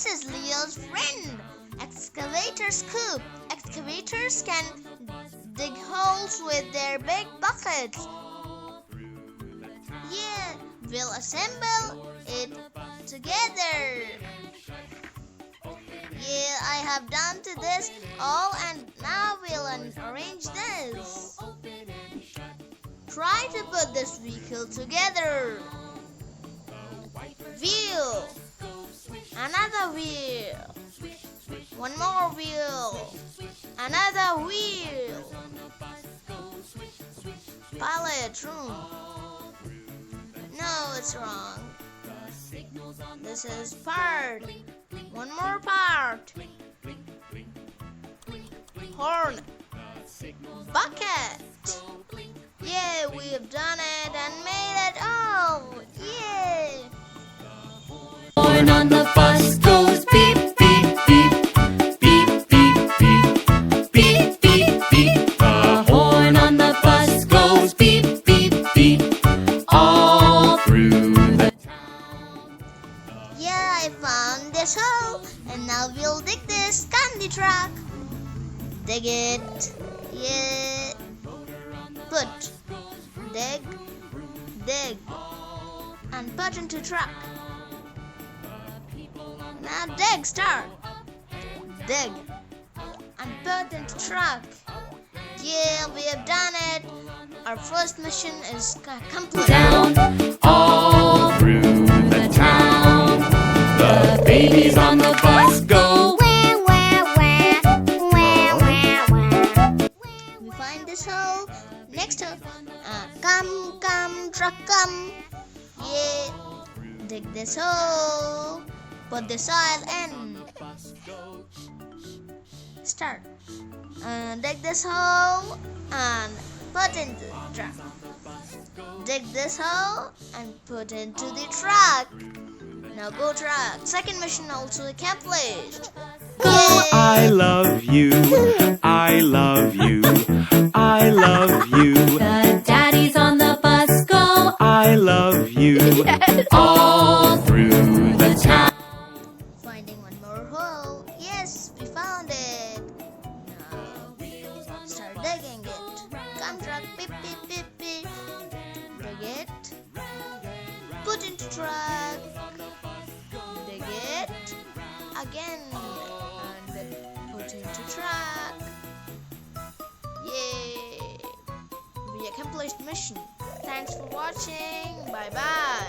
This is Leo's friend, excavator scoop. Excavators can dig holes with their big buckets. Yeah, we'll assemble it together. Yeah, I have done to this all and now we'll arrange this. Try to put this vehicle together. Wheel. Another wheel. One more wheel. Another wheel. Pilot room. No, it's wrong. This is part. One more part. Horn. Bucket. Yeah, we have done it and made it all. Yeah. Horn on the bus goes beep, beep, beep. Beep, beep, beep. Beep, beep, beep. The horn on the bus goes beep, beep, beep. All through the town. Yeah, I found this hole and now we'll dig this candy truck. Dig it. Yeah. Put. Dig. Dig. And put into truck. Now dig, start. Dig. And put into truck. Yeah, we have done it. Our first mission is complete. Down, all through the town. The babies on the bus go wah, wah, wah, wah, wah, wah. We find this hole. Next hole. Come, truck, come. Yeah. Dig this hole. Put the soil in. Start. Dig this hole and put into the truck. Dig this hole and put into the truck. Now go truck. Second mission also accomplished. Oh, I love you. I love you. I love you. The daddies on the bus go I love you. all through the town. Finding one more hole. Yes, we found it. Now start digging it. Come truck, beep beep beep beep. Dig it. Put into truck. Dig it. Again. And then put into truck. Yay! We accomplished mission. Thanks for watching. Bye bye.